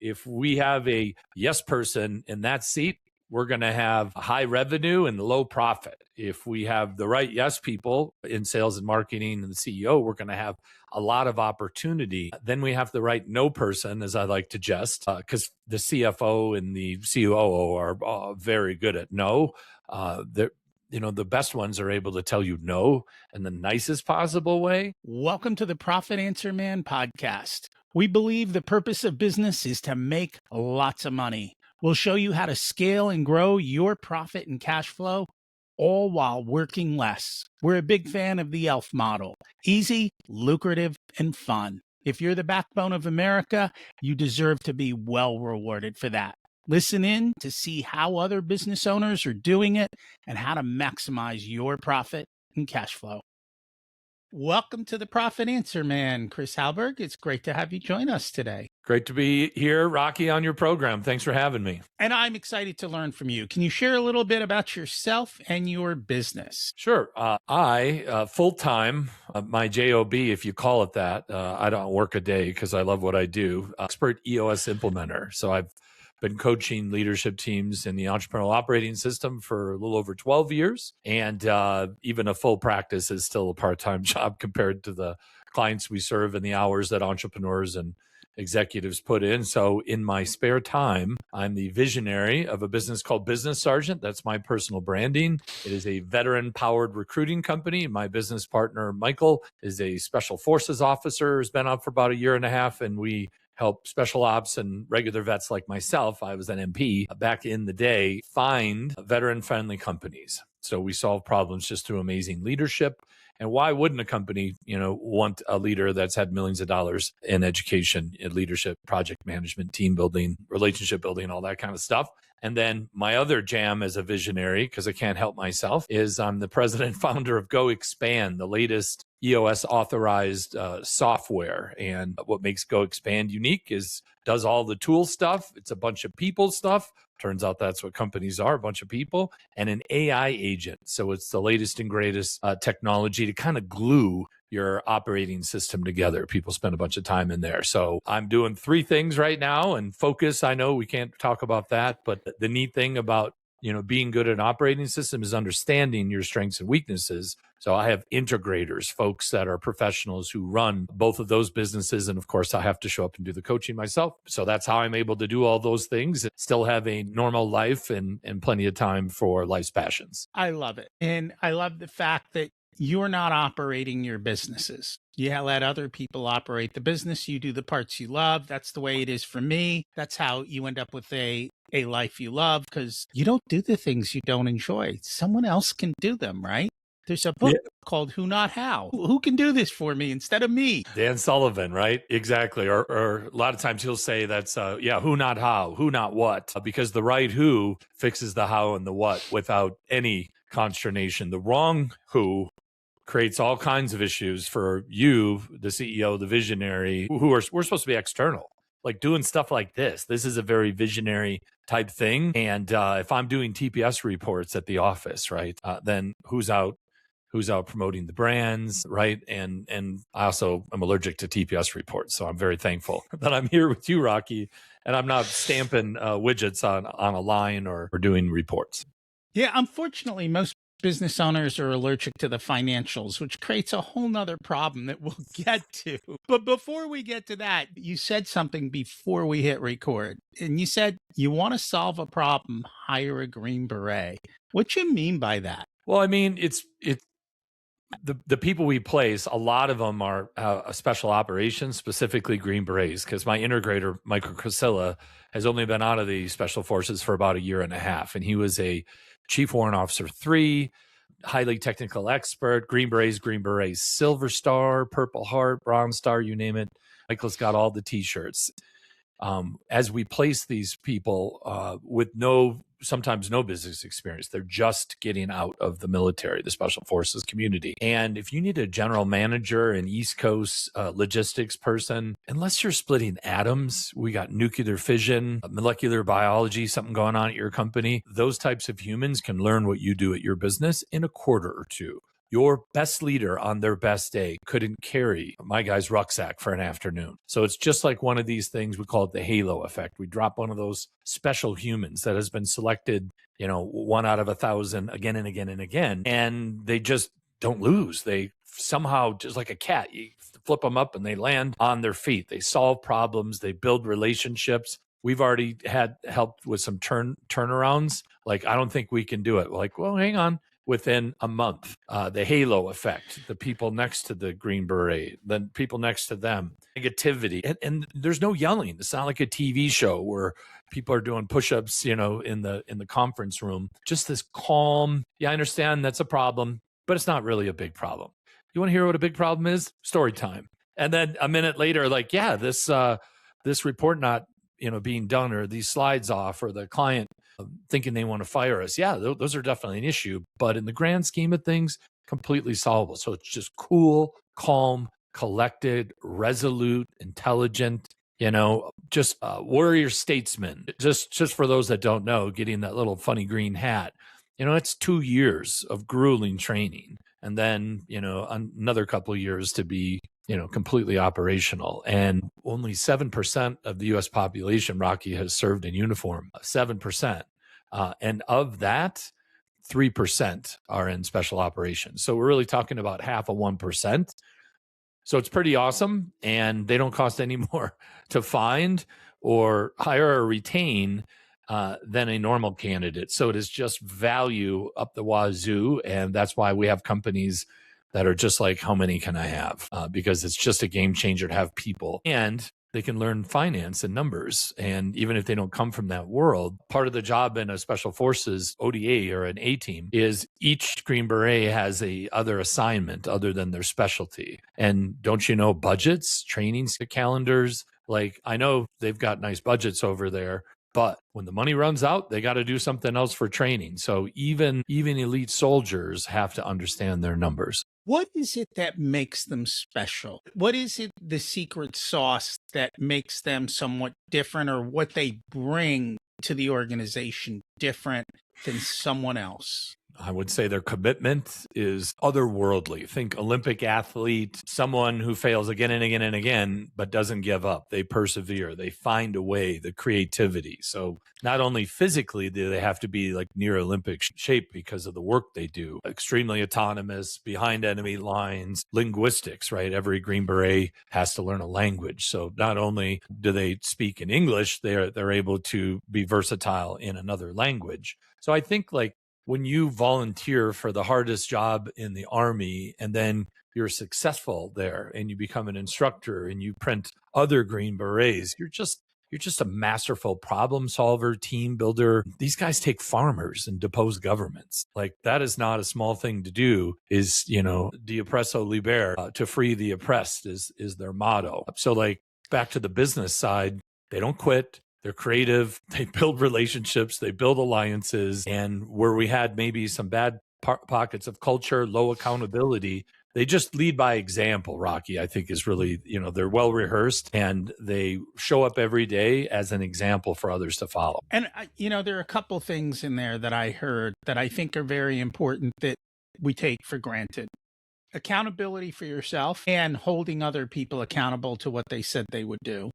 If we have a yes person in that seat, we're going to have high revenue and low profit. If we have the right yes people in sales and marketing and the CEO, we're going to have a lot of opportunity. Then we have the right no person, as I like to jest, because the CFO and the COO are very good at no. The best ones are able to tell you no in the nicest possible way. Welcome to the Profit Answer Man podcast. We believe the purpose of business is to make lots of money. We'll show you how to scale and grow your profit and cash flow, all while working less. We're a big fan of the ELF model: easy, lucrative, and fun. If you're the backbone of America, you deserve to be well rewarded for that. Listen in to see how other business owners are doing it and how to maximize your profit and cash flow. Welcome to the Profit Answer Man, Chris Hallberg. It's great to have you join us today. Great to be here, Rocky, on your program. Thanks for having me. And I'm excited to learn from you. Can you share a little bit about yourself and your business? Sure. I full-time, my JOB, if you call it that, I don't work a day because I love what I do, expert EOS implementer. So I've been coaching leadership teams in the entrepreneurial operating system for a little over 12 years. And even a full practice is still a part-time job compared to the clients we serve and the hours that entrepreneurs and executives put in. So in my spare time, I'm the visionary of a business called Business Sergeant. That's my personal branding. It is a veteran-powered recruiting company. My business partner, Michael, is a special forces officer, has been out for about a year and a half, and we help special ops and regular vets like myself, I was an MP back in the day, find veteran-friendly companies. So we solve problems just through amazing leadership. And why wouldn't a company, want a leader that's had millions of dollars in education, in leadership, project management, team building, relationship building, all that kind of stuff? And then my other jam as a visionary, because I can't help myself, is I'm the president and founder of Go Expand, the latest EOS authorized software. And what makes Go Expand unique is does all the tool stuff. It's a bunch of people stuff. Turns out that's what companies are, a bunch of people, and an AI agent. So it's the latest and greatest technology to kind of glue your operating system together. People spend a bunch of time in there. So I'm doing 3 things right now, and focus, I know we can't talk about that, but the neat thing about being good at an operating system is understanding your strengths and weaknesses. So I have integrators, folks that are professionals who run both of those businesses. And of course, I have to show up and do the coaching myself. So that's how I'm able to do all those things, still have a normal life and plenty of time for life's passions. I love it. And I love the fact that you're not operating your businesses. You let other people operate the business. You do the parts you love. That's the way it is for me. That's how you end up with a life you love, because you don't do the things you don't enjoy. Someone else can do them, right? There's a book called Who Not How. Who can do this for me instead of me? Dan Sullivan, right? Exactly. Or a lot of times he'll say that's, who not how, who not what, because the right who fixes the how and the what without any consternation. The wrong who creates all kinds of issues for you, the CEO, the visionary, we're supposed to be external, like doing stuff like this. This is a very visionary type thing. And if I'm doing TPS reports at the office, right, then who's out promoting the brands, right? And I also am allergic to TPS reports. So I'm very thankful that I'm here with you, Rocky, and I'm not stamping widgets on a line or doing reports. Yeah, unfortunately, most business owners are allergic to the financials, which creates a whole nother problem that we'll get to. But before we get to that, you said something before we hit record, and you said you want to solve a problem, hire a Green Beret. What you mean by that? Well, I mean, it's the people we place, a lot of them are special operations, specifically Green Berets, because my integrator, Michael Crisilla, has only been out of the special forces for about a year and a half. And he was a Chief Warrant Officer 3, highly technical expert, Green Berets, Silver Star, Purple Heart, Bronze Star, you name it. Michael's got all the t-shirts. As we place these people with sometimes no business experience, they're just getting out of the military, the special forces community. And if you need a general manager, an East Coast logistics person, unless you're splitting atoms, we got nuclear fission, molecular biology, something going on at your company, those types of humans can learn what you do at your business in a quarter or two. Your best leader on their best day couldn't carry my guy's rucksack for an afternoon. So it's just like one of these things, we call it the halo effect. We drop one of those special humans that has been selected, 1 out of 1,000 again and again and again, and they just don't lose. They somehow, just like a cat, you flip them up and they land on their feet. They solve problems, they build relationships. We've already had helped with some turnarounds. Like, I don't think we can do it. Like, well, hang on. Within a month, the halo effect, the people next to the Green Beret, the people next to them, negativity. And there's no yelling. It's not like a TV show where people are doing push-ups, in the conference room. Just this calm, yeah, I understand that's a problem, but it's not really a big problem. You want to hear what a big problem is? Story time. And then a minute later, like, yeah, this report not being done, or these slides off, or the client thinking they want to fire us. Yeah, those are definitely an issue, but in the grand scheme of things, completely solvable. So it's just cool, calm, collected, resolute, intelligent, just warrior statesman. Just for those that don't know, getting that little funny green hat, it's 2 years of grueling training, and then, another couple of years to be completely operational. And only 7% of the US population, Rocky, has served in uniform, 7%. And of that, 3% are in special operations. So we're really talking about half of 1%. So it's pretty awesome. And they don't cost any more to find or hire or retain than a normal candidate. So it is just value up the wazoo. And that's why we have companies that are just like, how many can I have? Because it's just a game changer to have people, and they can learn finance and numbers. And even if they don't come from that world, part of the job in a special forces ODA or an A team is each Green Beret has a other assignment other than their specialty. And don't you know, budgets, training calendars, like, I know they've got nice budgets over there, but when the money runs out, they got to do something else for training. So even elite soldiers have to understand their numbers. What is it that makes them special? What is it, the secret sauce that makes them somewhat different, or what they bring to the organization different than someone else? I would say their commitment is otherworldly. Think Olympic athlete, someone who fails again and again and again, but doesn't give up. They persevere. They find a way, the creativity. So not only physically do they have to be like near Olympic shape because of the work they do, extremely autonomous, behind enemy lines, linguistics, right? Every Green Beret has to learn a language. So not only do they speak in English, they're able to be versatile in another language. So I think, like, when you volunteer for the hardest job in the Army, and then you're successful there and you become an instructor and you print other Green Berets, you're just a masterful problem solver, team builder. These guys take farmers and depose governments. Like, that is not a small thing to do. Is, de oppresso liber, to free the oppressed is their motto. So, like, back to the business side, they don't quit. They're creative. They build relationships. They build alliances. And where we had maybe some bad pockets of culture, low accountability, they just lead by example. Rocky, I think, is really, they're well rehearsed, and they show up every day as an example for others to follow. And, there are a couple things in there that I heard that I think are very important that we take for granted. Accountability for yourself and holding other people accountable to what they said they would do.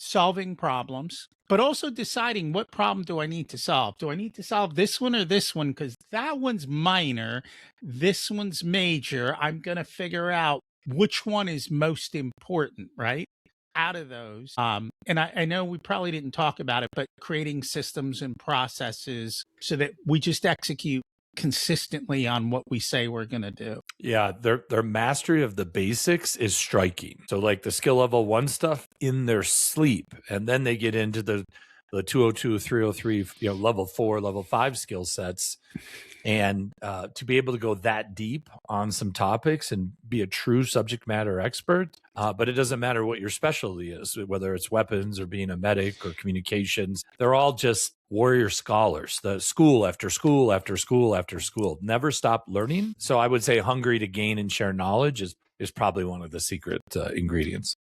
Solving problems, but also deciding, what problem do I need to solve? Do I need to solve this one or this one? Because that one's minor, this one's major. I'm going to figure out which one is most important, right? Out of those. And I know we probably didn't talk about it, but creating systems and processes so that we just execute consistently on what we say we're going to do. Yeah, their mastery of the basics is striking. So, like, the skill level 1 stuff in their sleep, and then they get into the 202, 303, level 4, level 5 skill sets. And to be able to go that deep on some topics and be a true subject matter expert, but it doesn't matter what your specialty is, whether it's weapons or being a medic or communications. They're all just warrior scholars. The school after school after school after school, never stop learning. So I would say hungry to gain and share knowledge is probably one of the secret ingredients.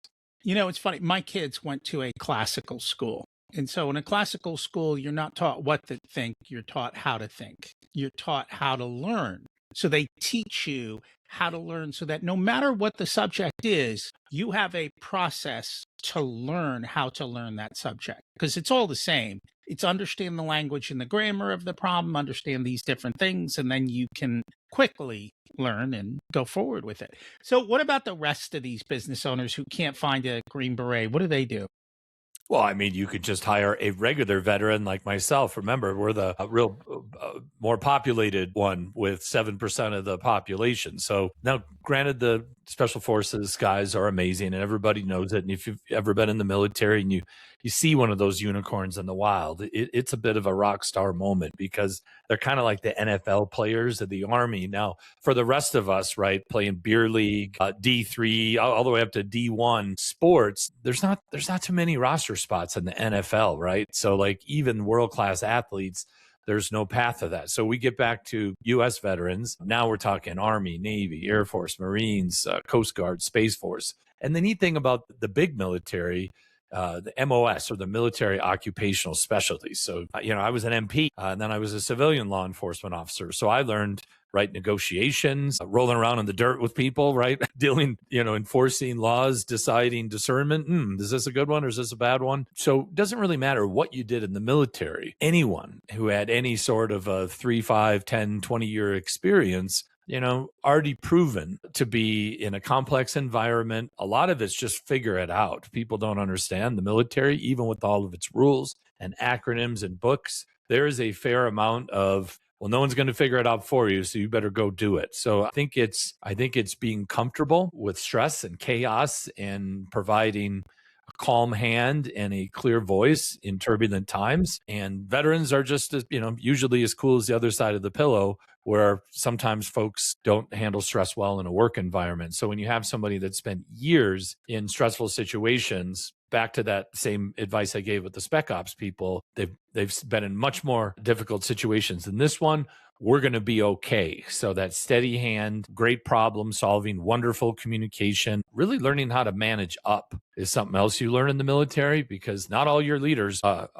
It's funny. My kids went to a classical school. And so in a classical school, you're not taught what to think, you're taught how to think. You're taught how to learn. So they teach you how to learn so that no matter what the subject is, you have a process to learn how to learn that subject? Because it's all the same. It's understand the language and the grammar of the problem, understand these different things, and then you can quickly learn and go forward with it. So, what about the rest of these business owners who can't find a Green Beret? What do they do? Well, I mean, you could just hire a regular veteran like myself. Remember, we're the real more populated one with 7% of the population. So now, granted, the special forces guys are amazing and everybody knows it. And if you've ever been in the military and you see one of those unicorns in the wild, it's a bit of a rock star moment because they're kind of like the NFL players of the Army. Now, for the rest of us, right, playing beer league, D3, all the way up to D1 sports, there's not too many roster spots in the NFL, right? So like even world-class athletes, there's no path to that. So we get back to U.S. veterans. Now we're talking Army, Navy, Air Force, Marines, Coast Guard, Space Force. And the neat thing about the big military, the MOS, or the military occupational specialties. So, I was an MP, and then I was a civilian law enforcement officer. So I learned, right, negotiations, rolling around in the dirt with people, right, dealing, enforcing laws, deciding discernment. Is this a good one or is this a bad one? So it doesn't really matter what you did in the military. Anyone who had any sort of a 3, 5, 10, 20-year experience, already proven to be in a complex environment. A lot of it's just figure it out. People don't understand the military, even with all of its rules and acronyms and books. There is a fair amount of, well, no one's going to figure it out for you, so you better go do it. So I think it's being comfortable with stress and chaos and providing a calm hand and a clear voice in turbulent times. And veterans are just, usually as cool as the other side of the pillow, where sometimes folks don't handle stress well in a work environment. So when you have somebody that spent years in stressful situations, back to that same advice I gave with the spec ops people, they've been in much more difficult situations than this one. We're going to be okay. So that steady hand, great problem solving, wonderful communication, really learning how to manage up is something else you learn in the military, because not all your leaders are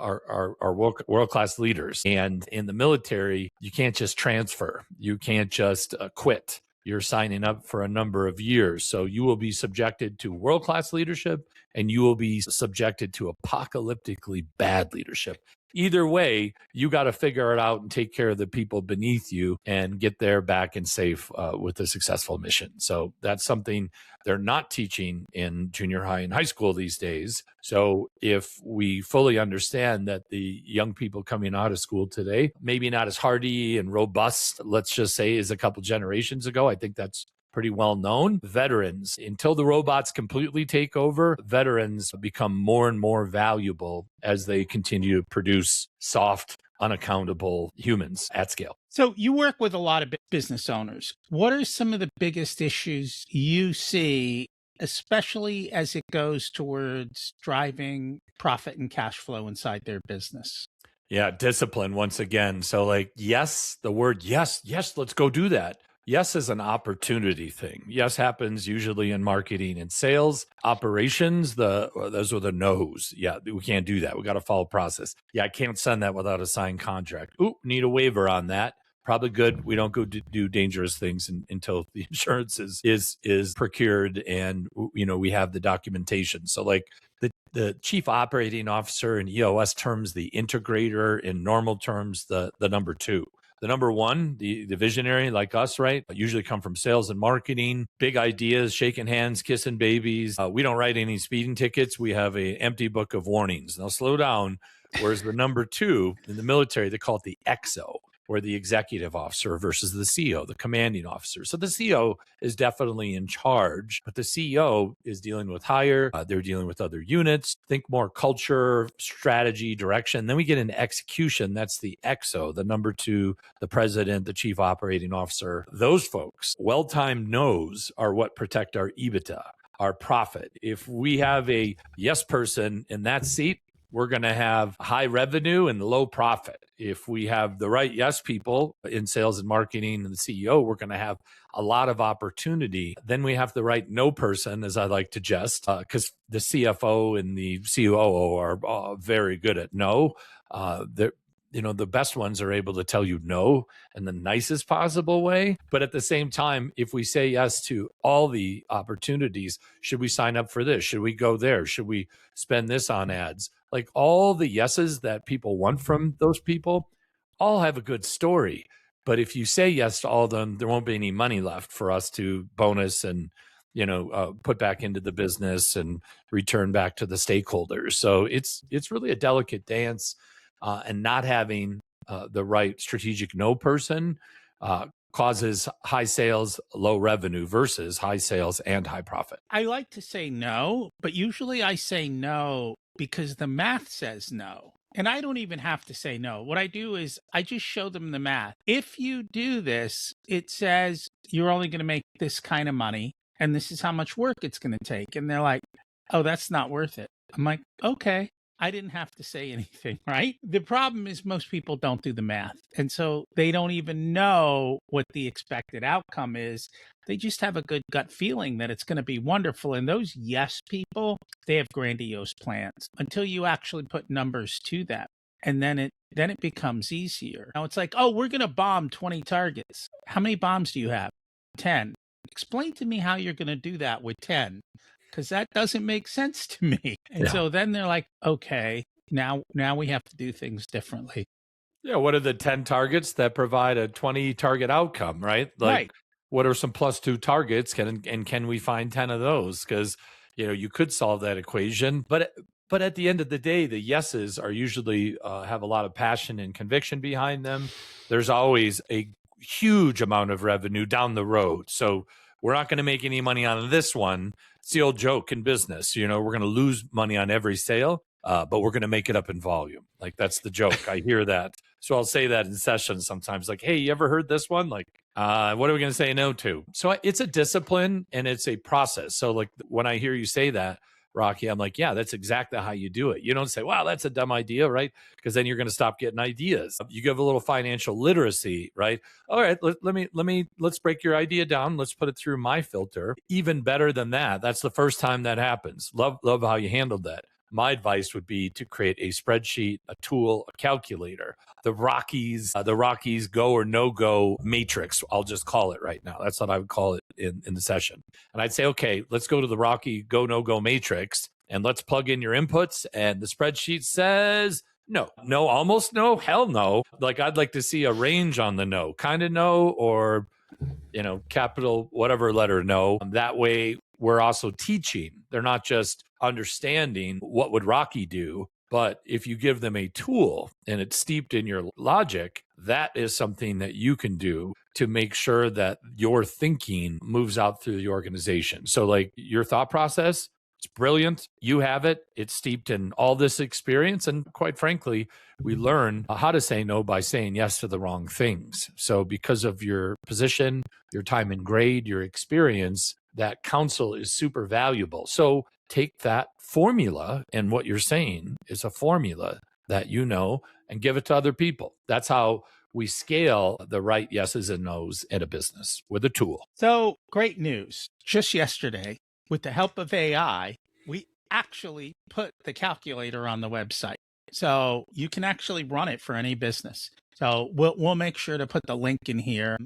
world-class leaders. And in the military, you can't just transfer. You can't just quit. You're signing up for a number of years. So you will be subjected to world-class leadership and you will be subjected to apocalyptically bad leadership. Either way, you got to figure it out and take care of the people beneath you and get there back and safe with a successful mission. So that's something they're not teaching in junior high and high school these days. So if we fully understand that the young people coming out of school today, maybe not as hardy and robust, let's just say, as a couple generations ago, I think that's pretty well known. Veterans, until the robots completely take over, veterans become more and more valuable as they continue to produce soft, unaccountable humans at scale. So you work with a lot of business owners. What are some of the biggest issues you see, especially as it goes towards driving profit and cash flow inside their business? Yeah, discipline once again. So yes, the word yes, let's go do that. Yes is an opportunity thing. Yes happens usually in marketing and sales. Operations, those are the no's. Yeah, we can't do that. We got to follow process. Yeah, I can't send that without a signed contract. Ooh, need a waiver on that. Probably good. We don't go do dangerous things until the insurance is procured and we have the documentation. So the chief operating officer in EOS terms, the integrator, in normal terms, the number two. The number one, the visionary like us, right, usually come from sales and marketing, big ideas, shaking hands, kissing babies. We don't write any speeding tickets. We have an empty book of warnings. Now slow down. Whereas the number two in the military, they call it the XO, or the executive officer versus the CEO, the commanding officer. So the CEO is definitely in charge, but the CEO is dealing with higher, they're dealing with other units, think more culture, strategy, direction. Then we get into execution. That's the XO, the number two, the president, the chief operating officer. Those folks, well-timed no's are what protect our EBITDA, our profit. If we have a yes person in that seat, we're going to have high revenue and low profit. If we have the right yes people in sales and marketing and the CEO, we're going to have a lot of opportunity. Then we have the right no person, as I like to jest, because the CFO and the COO are very good at no. the best ones are able to tell you no in the nicest possible way. But at the same time, if we say yes to all the opportunities, should we sign up for this? Should we go there? Should we spend this on ads? Like all the yeses that people want from those people all have a good story. But if you say yes to all of them, there won't be any money left for us to bonus and put back into the business and return back to the stakeholders. So it's really a delicate dance, and not having the right strategic no person causes high sales, low revenue versus high sales and high profit. I like to say no, but usually I say no because the math says no. And I don't even have to say no. What I do is I just show them the math. If you do this, it says you're only going to make this kind of money, and this is how much work it's going to take. And they're like, oh, that's not worth it. I'm like, okay. I didn't have to say anything, right? The problem is most people don't do the math. And so they don't even know what the expected outcome is. They just have a good gut feeling that it's going to be wonderful. And those yes people, they have grandiose plans until you actually put numbers to that. And then it becomes easier. Now it's like, oh, we're going to bomb 20 targets. How many bombs do you have? 10. Explain to me how you're going to do that with 10. Because that doesn't make sense to me. And so then they're like, okay, now we have to do things differently. Yeah, what are the 10 targets that provide a 20 target outcome, right? Like, right. What are some +2 targets? Can we find 10 of those? Because you could solve that equation, but at the end of the day, the yeses are usually have a lot of passion and conviction behind them. There's always a huge amount of revenue down the road, so we're not going to make any money on this one. It's the old joke in business. We're going to lose money on every sale, but we're going to make it up in volume. Like, that's the joke. I hear that. So I'll say that in sessions sometimes, like, hey, you ever heard this one? Like, what are we going to say no to? So it's a discipline and it's a process. So like when I hear you say that, Rocky, I'm like, yeah, that's exactly how you do it. You don't say, wow, that's a dumb idea, right? Because then you're going to stop getting ideas. You give a little financial literacy, right? All right, let's break your idea down. Let's put it through my filter. Even better than that, that's the first time that happens. Love how you handled that. My advice would be to create a spreadsheet, a tool, a calculator, the Rockies go or no go matrix. I'll just call it right now. That's what I would call it in the session. And I'd say, okay, let's go to the Rocky go no go matrix and let's plug in your inputs. And the spreadsheet says no, almost no, hell no. Like, I'd like to see a range on the no, kind of no, or capital whatever letter no. That way we're also teaching. They're not just understanding what would Rocky do, but if you give them a tool and it's steeped in your logic, that is something that you can do to make sure that your thinking moves out through the organization. So like your thought process, it's brilliant. You have it. It's steeped in all this experience. And quite frankly, we learn how to say no by saying yes to the wrong things. So because of your position, your time in grade, your experience, that counsel is super valuable. So take that formula, and what you're saying is a formula that and give it to other people. That's how we scale the right yeses and nos in a business with a tool. So great news. Just yesterday, with the help of AI, we actually put the calculator on the website. So you can actually run it for any business. So we'll make sure to put the link in here.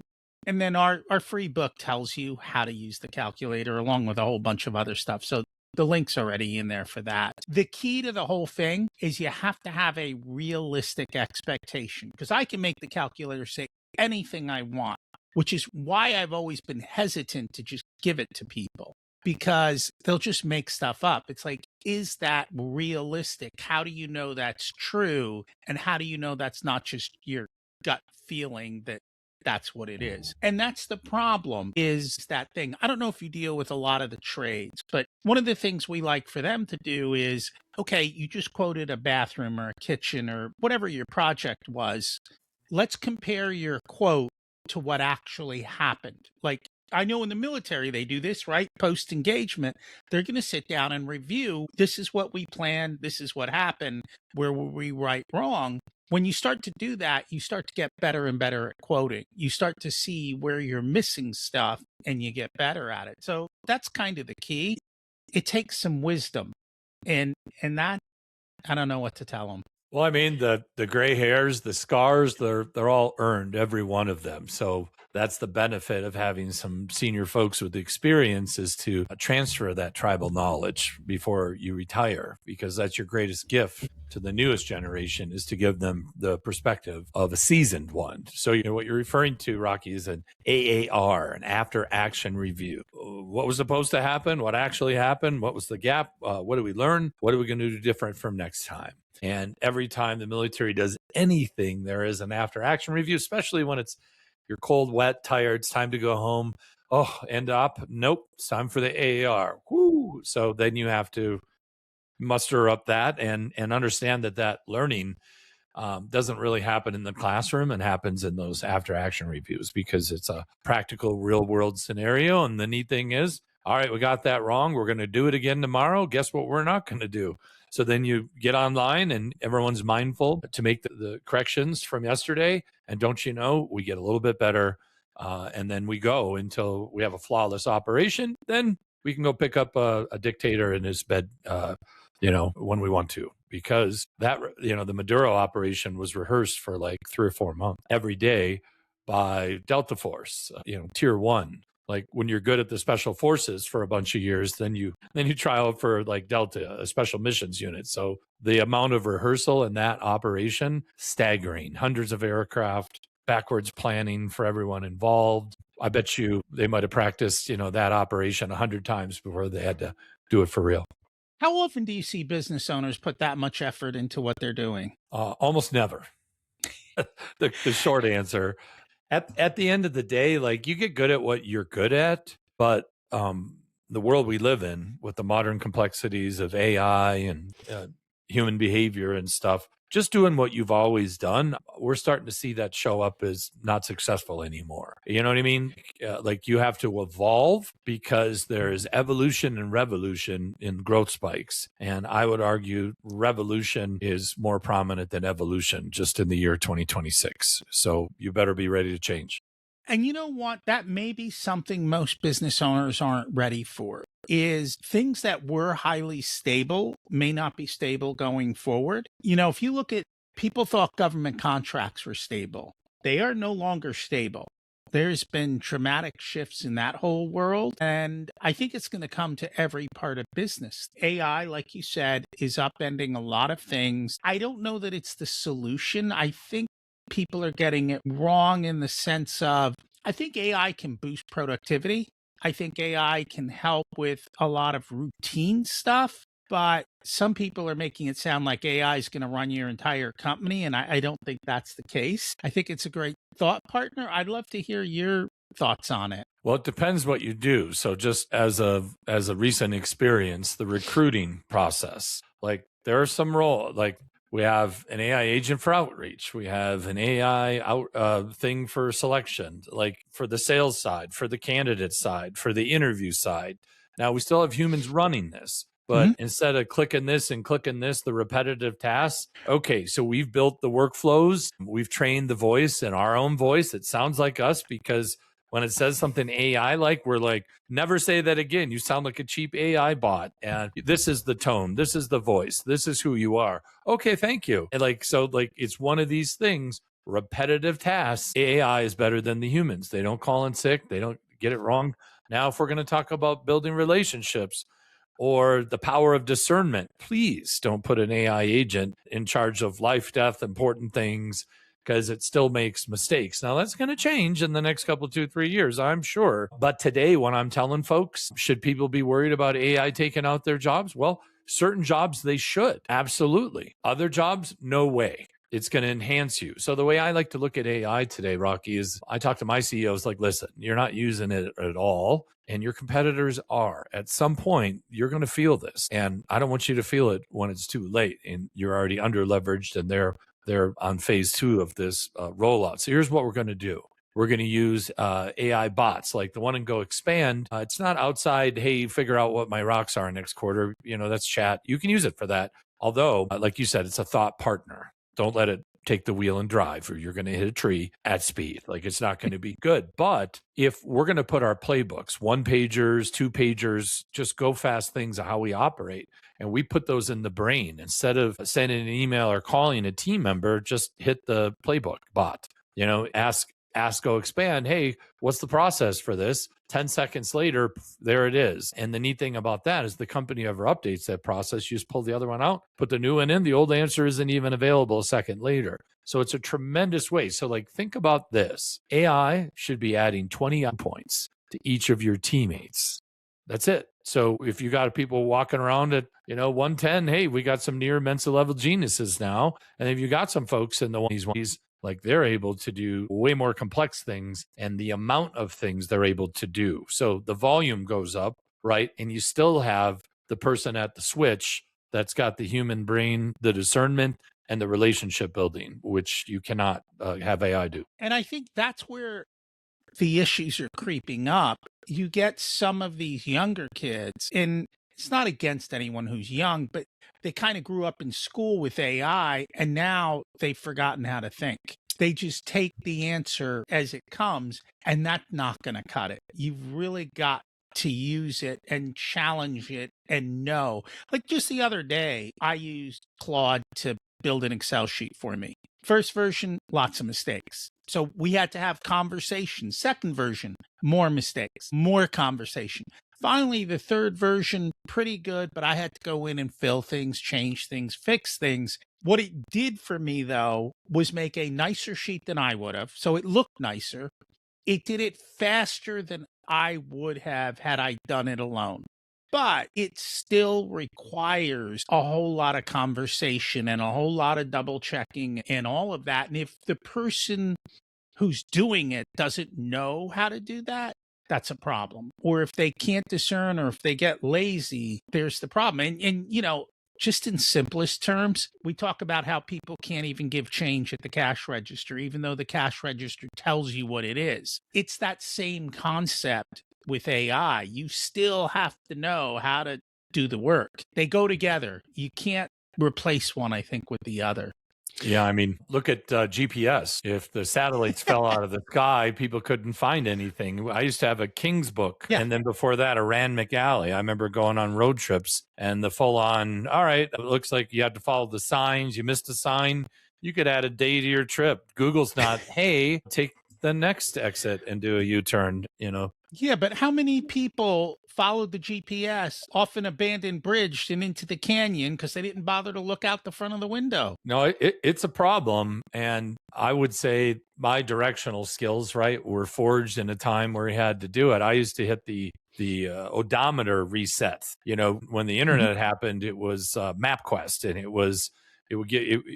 And then our free book tells you how to use the calculator along with a whole bunch of other stuff. So the link's already in there for that. The key to the whole thing is you have to have a realistic expectation, because I can make the calculator say anything I want, which is why I've always been hesitant to just give it to people, because they'll just make stuff up. It's like, is that realistic? How do you know that's true? And how do you know that's not just your gut feeling that that's what it is? And that's the problem, is that thing. I don't know if you deal with a lot of the trades, but one of the things we like for them to do is, okay, you just quoted a bathroom or a kitchen or whatever your project was. Let's compare your quote to what actually happened. Like, I know in the military, they do this, right? Post-engagement, they're going to sit down and review. This is what we planned. This is what happened. Where were we right, wrong? When you start to do that, you start to get better and better at quoting. You start to see where you're missing stuff and you get better at it. So that's kind of the key. It takes some wisdom. And that, I don't know what to tell them. Well, I mean, the gray hairs, the scars, they're all earned, every one of them. So that's the benefit of having some senior folks with experience, is to transfer that tribal knowledge before you retire, because that's your greatest gift to the newest generation, is to give them the perspective of a seasoned one. So, what you're referring to, Rocky, is an AAR, an after action review. What was supposed to happen? What actually happened? What was the gap? What did we learn? What are we going to do different from next time? And every time the military does anything, there is an after action review, especially when you're cold, wet, tired, it's time to go home. Oh, end up, nope, it's time for the AAR. Woo! So then you have to muster up that and understand that learning doesn't really happen in the classroom, and happens in those after action reviews, because it's a practical real world scenario. And the neat thing is, all right, we got that wrong, we're going to do it again tomorrow. Guess what we're not going to do? So then you get online and everyone's mindful to make the corrections from yesterday. And don't you know, we get a little bit better. And then we go until we have a flawless operation. Then we can go pick up a dictator in his bed, when we want to, because the Maduro operation was rehearsed for like 3 or 4 months every day by Delta Force, tier 1. Like when you're good at the special forces for a bunch of years, then you try out for like Delta, a special missions unit. So the amount of rehearsal in that operation, staggering. Hundreds of aircraft, backwards planning for everyone involved. I bet you they might have practiced, that operation 100 times before they had to do it for real. How often do you see business owners put that much effort into what they're doing? Almost never. The short answer. At the end of the day, like, you get good at what you're good at, but the world we live in, with the modern complexities of AI and human behavior and stuff, just doing what you've always done, we're starting to see that show up as not successful anymore. You know what I mean? Like, you have to evolve, because there's evolution and revolution in growth spikes. And I would argue revolution is more prominent than evolution just in the year 2026. So you better be ready to change. And you know what? That may be something most business owners aren't ready for, is things that were highly stable may not be stable going forward. If you look at, people thought government contracts were stable. They are no longer stable. There's been traumatic shifts in that whole world. And I think it's going to come to every part of business. AI, like you said, is upending a lot of things. I don't know that it's the solution. I think people are getting it wrong, in the sense of, I think AI can boost productivity. I think AI can help with a lot of routine stuff, but some people are making it sound like AI is going to run your entire company. And I don't think that's the case. I think it's a great thought partner. I'd love to hear your thoughts on it. Well, it depends what you do. So just as a recent experience, the recruiting process, like, there are some like, we have an AI agent for outreach. We have an AI thing for selection, like for the sales side, for the candidate side, for the interview side. Now, we still have humans running this, but instead of clicking this and clicking this, the repetitive tasks, okay, so we've built the workflows. We've trained the voice in our own voice. It sounds like us, because when it says something AI like, we're like, never say that again. You sound like a cheap AI bot. And this is the tone. This is the voice. This is who you are. Okay, thank you. And it's one of these things, repetitive tasks. AI is better than the humans. They don't call in sick. They don't get it wrong. Now, if we're going to talk about building relationships or the power of discernment, please don't put an AI agent in charge of life, death, important things, because it still makes mistakes. Now, that's going to change in the next couple, 2-3 years, I'm sure. But today, when I'm telling folks, should people be worried about AI taking out their jobs? Well, certain jobs, they should. Absolutely. Other jobs, no way. It's going to enhance you. So the way I like to look at AI today, Rocky, is I talk to my CEOs like, listen, you're not using it at all, and your competitors are. At some point, you're going to feel this. And I don't want you to feel it when it's too late and you're already under leveraged and they're on phase 2 of this rollout. So here's what we're going to do. We're going to use AI bots like the one in Go Expand. It's not outside, hey, figure out what my rocks are next quarter. That's chat. You can use it for that. Although, like you said, it's a thought partner. Don't let it take the wheel and drive, or you're going to hit a tree at speed. Like, it's not going to be good. But if we're going to put our playbooks, 1-pagers, 2-pagers, just go fast things of how we operate, and we put those in the brain, instead of sending an email or calling a team member, just hit the playbook bot, ask, go, expand. Hey, what's the process for this? 10 seconds later, there it is. And the neat thing about that is the company ever updates that process, you just pull the other one out, put the new one in, the old answer isn't even available a second later. So it's a tremendous way. So like, think about this. AI should be adding 20 points to each of your teammates. That's it. So if you got people walking around at, 110, hey, we got some near Mensa level geniuses now. And if you got some folks in the 1s, like, they're able to do way more complex things, and the amount of things they're able to do. So the volume goes up, right? And you still have the person at the switch that's got the human brain, the discernment, and the relationship building, which you cannot have AI do. And I think that's where the issues are creeping up. You get some of these younger kids, and it's not against anyone who's young, but they kind of grew up in school with AI, and now they've forgotten how to think. They just take the answer as it comes, and that's not going to cut it. You've really got to use it and challenge it and know. Like, just the other day, I used Claude to build an Excel sheet for me. First version, lots of mistakes. So we had to have conversation. Second version, more mistakes, more conversation. Finally, the third version, pretty good, but I had to go in and fill things, change things, fix things. What it did for me, though, was make a nicer sheet than I would have. So it looked nicer. It did it faster than I would have had I done it alone. But it still requires a whole lot of conversation and a whole lot of double checking and all of that. And if the person who's doing it doesn't know how to do that, that's a problem. Or if they can't discern, or if they get lazy, there's the problem. And just in simplest terms, we talk about how people can't even give change at the cash register, even though the cash register tells you what it is. It's that same concept with AI. You still have to know how to do the work. They go together. You can't replace one, I think, with the other. Yeah, I mean, look at GPS. If the satellites fell out of the sky, people couldn't find anything. I used to have a King's book, and then before that, a Rand McAlley. I remember going on road trips, and the full-on, all right, it looks like you had to follow the signs. You missed a sign. You could add a day to your trip. Google's not, hey, take the next exit and do a U-turn, Yeah, but how many people followed the GPS off an abandoned bridge and into the canyon because they didn't bother to look out the front of the window? No, it's a problem. And I would say my directional skills, right, were forged in a time where he had to do it. I used to hit the odometer reset. When the internet happened, it was MapQuest, and it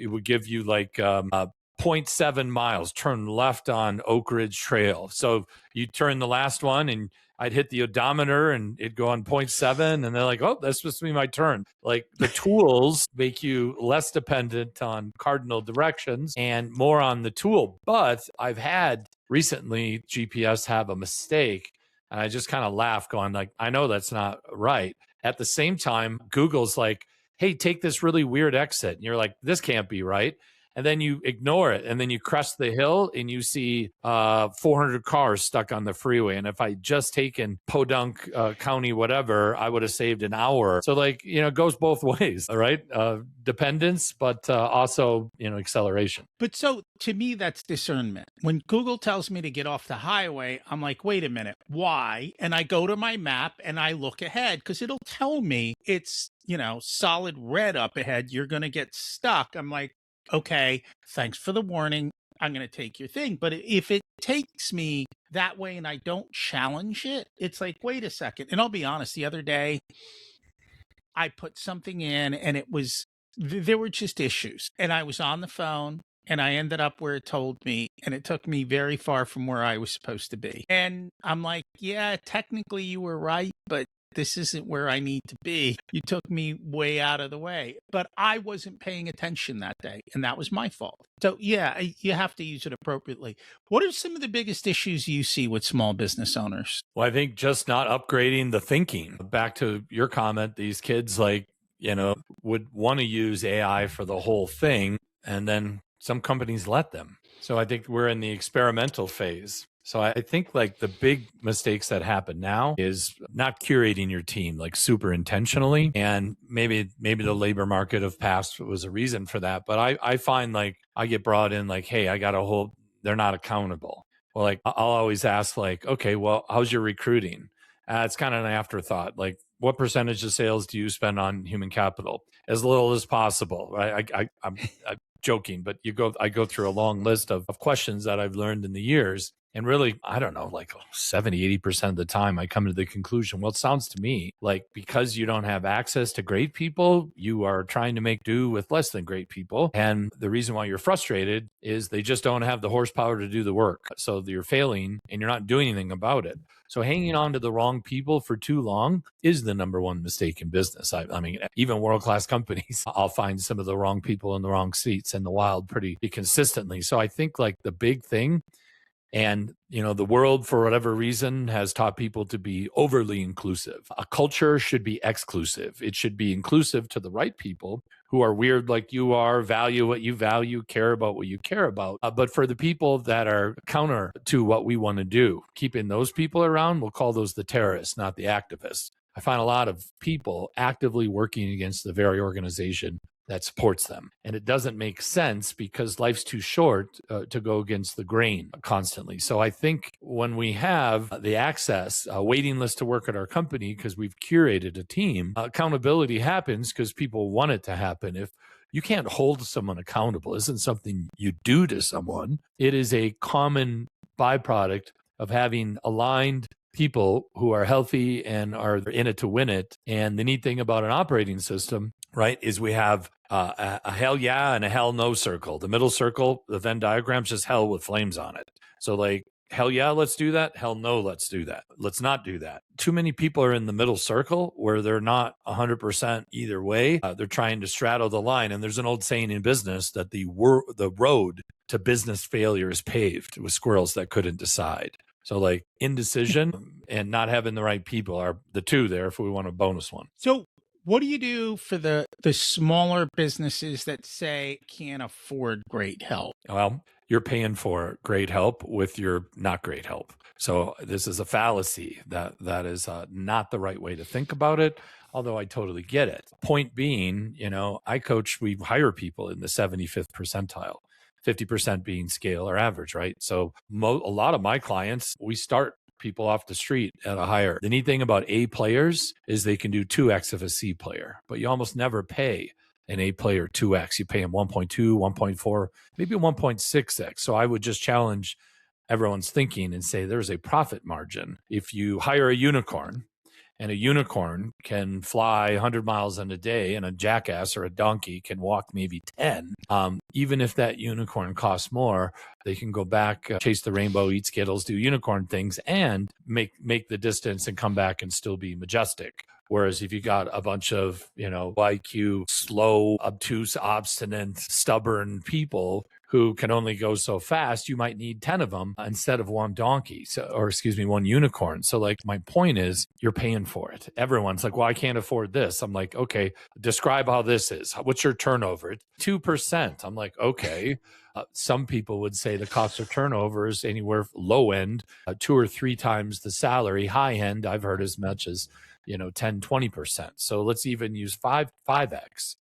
would give you like 0.7 miles, turn left on Oak Ridge Trail. So you turn the last one, and I'd hit the odometer and it'd go on 0.7, and they're like, oh, that's supposed to be my turn. Like, the tools make you less dependent on cardinal directions and more on the tool. But I've had recently GPS have a mistake, and I just kind of laugh going like, I know that's not right. At the same time, Google's like, hey, take this really weird exit. And you're like, this can't be right. And then you ignore it, and then you crest the hill, and you see 400 cars stuck on the freeway. And if I just taken Podunk County, whatever, I would have saved an hour. So, like, it goes both ways, all right? Dependence, but also, acceleration. But so, to me, that's discernment. When Google tells me to get off the highway, I'm like, wait a minute, why? And I go to my map and I look ahead, because it'll tell me it's, solid red up ahead. You're going to get stuck. I'm like, okay, thanks for the warning. I'm going to take your thing. But if it takes me that way and I don't challenge it, it's like, wait a second. And I'll be honest, the other day, I put something in and there were just issues. And I was on the phone and I ended up where it told me, and it took me very far from where I was supposed to be. And I'm like, yeah, technically you were right, but this isn't where I need to be. You took me way out of the way. But I wasn't paying attention that day, and that was my fault. So yeah, you have to use it appropriately. What are some of the biggest issues you see with small business owners? Well, I think just not upgrading the thinking. Back to your comment, these kids would want to use AI for the whole thing, and then some companies let them. So I think we're in the experimental phase. So I think like the big mistakes that happen now is not curating your team like super intentionally. And maybe the labor market of past was a reason for that. But I find like I get brought in like, hey, I got a whole, they're not accountable. Well, like I'll always ask like, okay, well, how's your recruiting? It's kind of an afterthought. Like, what percentage of sales do you spend on human capital? As little as possible, right? I'm joking, but I go through a long list of questions that I've learned in the years. And really, I don't know, like 70, 80% of the time I come to the conclusion, well, it sounds to me like because you don't have access to great people, you are trying to make do with less than great people. And the reason why you're frustrated is they just don't have the horsepower to do the work. So you're failing and you're not doing anything about it. So hanging on to the wrong people for too long is the number one mistake in business. I mean, even world-class companies, I'll find some of the wrong people in the wrong seats in the wild pretty consistently. So I think like the big thing, and, you know, the world, for whatever reason, has taught people to be overly inclusive. A culture should be exclusive. It should be inclusive to the right people who are weird like you are, value what you value, care about what you care about. But for the people that are counter to what we want to do, keeping those people around, we'll call those the terrorists, not the activists. I find a lot of people actively working against the very organization that supports them. And it doesn't make sense because life's too short to go against the grain constantly. So I think when we have the access, a waiting list to work at our company because we've curated a team, accountability happens because people want it to happen. If you can't hold someone accountable, it isn't something you do to someone. It is a common byproduct of having aligned people who are healthy and are in it to win it. And the neat thing about an operating system, right, is we have a hell yeah and a hell no circle. The middle circle, the Venn diagram's just hell with flames on it. So like, hell yeah, let's do that. Hell no, let's do that. Let's not do that. Too many people are in the middle circle where they're not 100% either way. They're trying to straddle the line. And there's an old saying in business that the road to business failure is paved with squirrels that couldn't decide. So like indecision and not having the right people are the two there if we want a bonus one. So what do you do for the smaller businesses that say can't afford great help? Well, you're paying for great help with your not great help. So this is a fallacy that is not the right way to think about it, although I totally get it. Point being, you know, we hire people in the 75th percentile. 50% being scale or average, right? So a lot of my clients, we start people off the street at a higher. The neat thing about A players is they can do 2x of a C player, but you almost never pay an A player 2x. You pay them 1.2, 1.4, maybe 1.6x. So I would just challenge everyone's thinking and say there's a profit margin. If you hire a unicorn, and a unicorn can fly 100 miles in a day, and a jackass or a donkey can walk maybe 10. Even if that unicorn costs more, they can go back, chase the rainbow, eat Skittles, do unicorn things, and make the distance and come back and still be majestic. Whereas if you got a bunch of, you know, IQ, slow, obtuse, obstinate, stubborn people who can only go so fast, you might need 10 of them instead of one donkey, one unicorn. So like my point is you're paying for it. Everyone's like, well, I can't afford this. I'm like, okay, describe how this is. What's your turnover? 2%. I'm like, okay. Some people would say the cost of turnover is anywhere low end, 2 or 3 times the salary. High end, I've heard as much as 10, 20%. So let's even use 5x.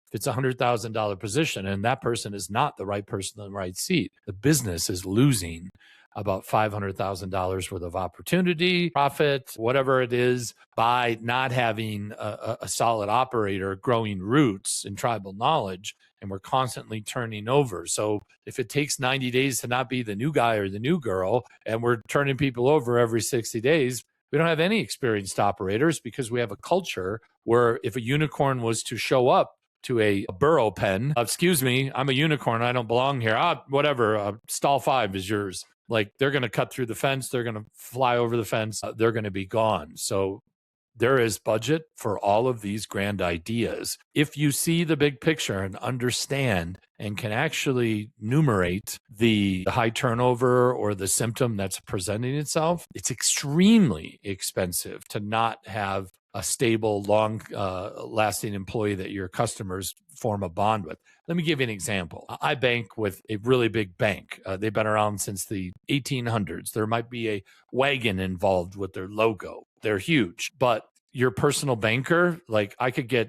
If it's $100,000 position and that person is not the right person in the right seat, the business is losing about $500,000 worth of opportunity, profit, whatever it is, by not having a solid operator growing roots and tribal knowledge. And we're constantly turning over. So if it takes 90 days to not be the new guy or the new girl, and we're turning people over every 60 days, we don't have any experienced operators because we have a culture where if a unicorn was to show up to a burrow pen, excuse me, I'm a unicorn, I don't belong here. Whatever, stall 5 is yours. Like they're going to cut through the fence, they're going to fly over the fence, they're going to be gone. So there is budget for all of these grand ideas. If you see the big picture and understand and can actually numerate the high turnover or the symptom that's presenting itself, it's extremely expensive to not have a stable, long lasting employee that your customers form a bond with. Let me give you an example. I bank with a really big bank. They've been around since the 1800s. There might be a wagon involved with their logo. They're huge, but your personal banker, like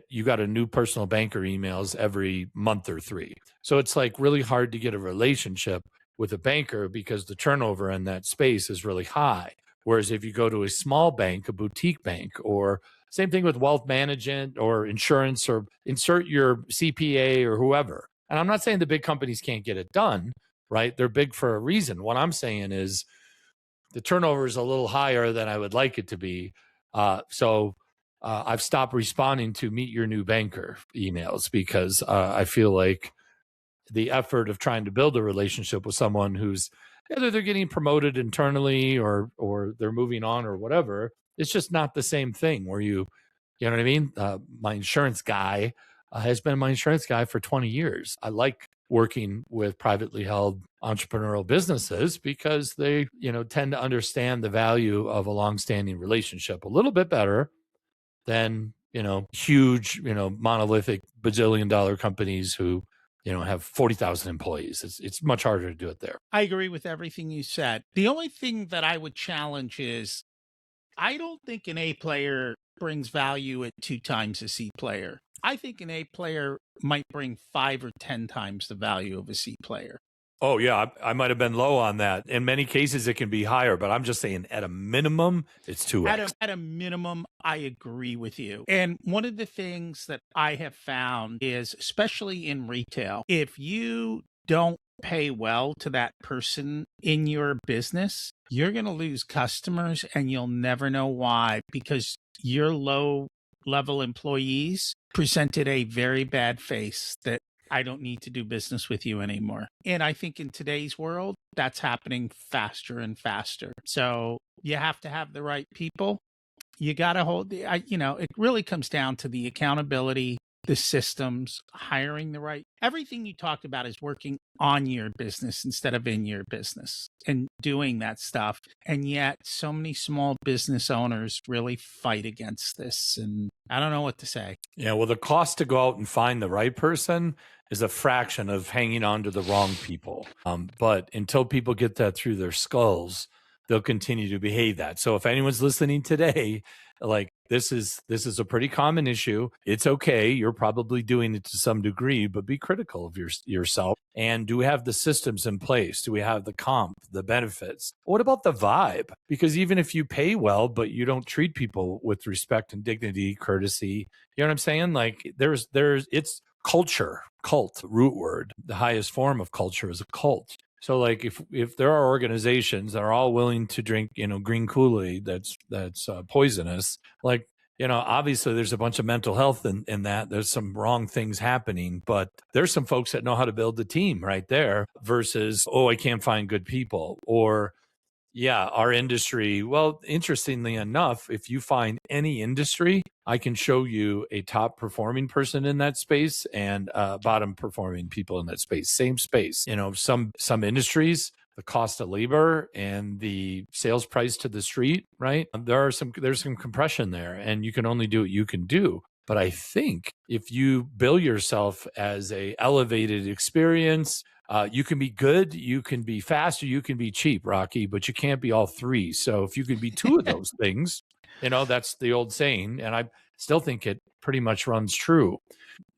you got a new personal banker emails every month or three. So it's like really hard to get a relationship with a banker because the turnover in that space is really high. Whereas if you go to a small bank, a boutique bank, or same thing with wealth management or insurance, or insert your CPA or whoever. And I'm not saying the big companies can't get it done, right? They're big for a reason. What I'm saying is the turnover is a little higher than I would like it to be. So I've stopped responding to meet your new banker emails because I feel like the effort of trying to build a relationship with someone who's either they're getting promoted internally or they're moving on or whatever, it's just not the same thing where you know what I mean? My insurance guy has been my insurance guy for 20 years. I like working with privately held entrepreneurial businesses because they, tend to understand the value of a longstanding relationship a little bit better than, huge, monolithic bajillion-dollar companies who, have 40,000 employees. It's much harder to do it there. I agree with everything you said. The only thing that I would challenge is I don't think an A player brings value at 2 times a C player. I think an A player might bring 5 or 10 times the value of a C player. Oh, yeah. I might have been low on that. In many cases, it can be higher, but I'm just saying at a minimum, it's 2x. At a minimum, I agree with you. And one of the things that I have found is, especially in retail, if you don't pay well to that person in your business, you're going to lose customers and you'll never know why, because your low level employees presented a very bad face that I don't need to do business with you anymore. And I think in today's world, that's happening faster and faster. So you have to have the right people. You got to hold it really comes down to the accountability, the systems, hiring the right. Everything you talked about is working on your business instead of in your business and doing that stuff. And yet so many small business owners really fight against this. And I don't know what to say. Yeah, well, the cost to go out and find the right person is a fraction of hanging on to the wrong people. But until people get that through their skulls, they'll continue to behave that. So if anyone's listening today, like this is a pretty common issue. It's okay. You're probably doing it to some degree, but be critical of yourself. And do we have the systems in place? Do we have the comp, the benefits? What about the vibe? Because even if you pay well, but you don't treat people with respect and dignity, courtesy, you know what I'm saying? Like it's culture, cult, root word. The highest form of culture is a cult. So like if there are organizations that are all willing to drink, green Kool-Aid that's poisonous, like, obviously there's a bunch of mental health in that. There's some wrong things happening, but there's some folks that know how to build the team right there versus, oh, I can't find good people. Or yeah, our industry. Well, interestingly enough, if you find any industry, I can show you a top performing person in that space and bottom performing people in that space. Same space. Some industries, the cost of labor and the sales price to the street, right? There's some compression there, and you can only do what you can do. But I think if you bill yourself as a elevated experience, you can be good, you can be fast, or you can be cheap, Rocky, but you can't be all three. So if you could be two of those things, that's the old saying. And I still think it pretty much runs true.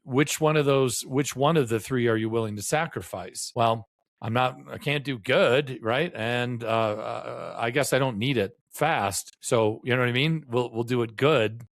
Which one of the three are you willing to sacrifice? Well, I can't do good, right? And I guess I don't need it fast. So, you know what I mean? We'll do it good.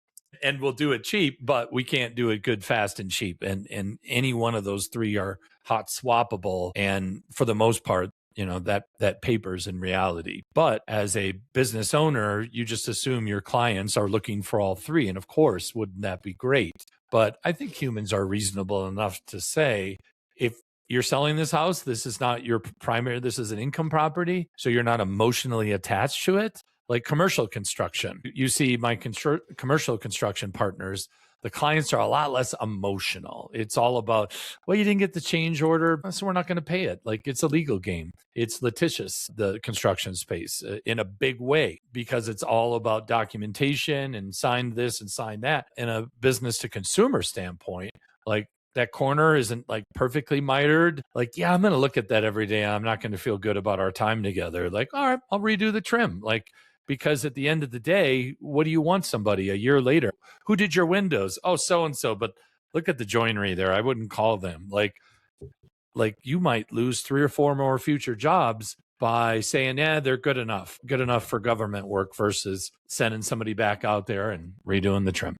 And we'll do it cheap, but we can't do it good, fast, and cheap. And any one of those three are hot swappable. And for the most part, that papers in reality. But as a business owner, you just assume your clients are looking for all three. And of course, wouldn't that be great? But I think humans are reasonable enough to say, if you're selling this house, this is not your primary, this is an income property, so you're not emotionally attached to it. like commercial construction. You see my commercial construction partners, the clients are a lot less emotional. It's all about, well, you didn't get the change order, so we're not going to pay it. Like, it's a legal game. It's litigious, the construction space, in a big way, because it's all about documentation and sign this and sign that. In a business to consumer standpoint, like, that corner isn't like perfectly mitered. Like, yeah, I'm going to look at that every day. I'm not going to feel good about our time together. Like, all right, I'll redo the trim. Like, because at the end of the day, what do you want somebody a year later? Who did your windows? Oh, so-and-so, but look at the joinery there. I wouldn't call them. Like you might lose 3 or 4 more future jobs by saying, yeah, they're good enough for government work, versus sending somebody back out there and redoing the trim.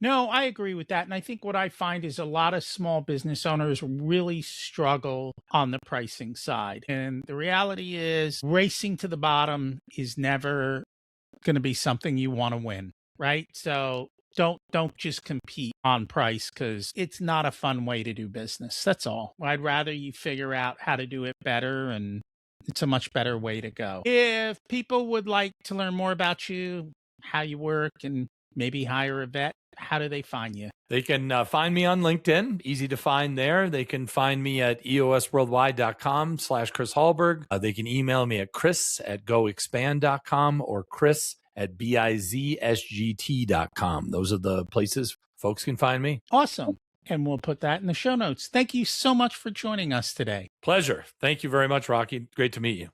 No, I agree with that. And I think what I find is a lot of small business owners really struggle on the pricing side. And the reality is, racing to the bottom is never going to be something you want to win, right? So don't just compete on price, because it's not a fun way to do business. That's all. I'd rather you figure out how to do it better, and it's a much better way to go. If people would like to learn more about you, how you work, and maybe hire a vet, how do they find you? They can find me on LinkedIn. Easy to find there. They can find me at eosworldwide.com/Chris Hallberg. They can email me at chris@goexpand.com or chris@bizsgt.com. Those are the places folks can find me. Awesome. And we'll put that in the show notes. Thank you so much for joining us today. Pleasure. Thank you very much, Rocky. Great to meet you.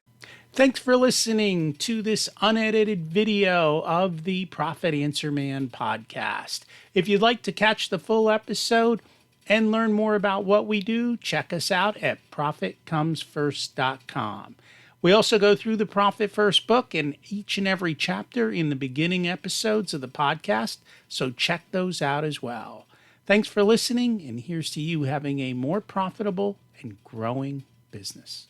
Thanks for listening to this unedited video of the Profit Answer Man podcast. If you'd like to catch the full episode and learn more about what we do, check us out at profitcomesfirst.com. We also go through the Profit First book in each and every chapter in the beginning episodes of the podcast, so check those out as well. Thanks for listening, and here's to you having a more profitable and growing business.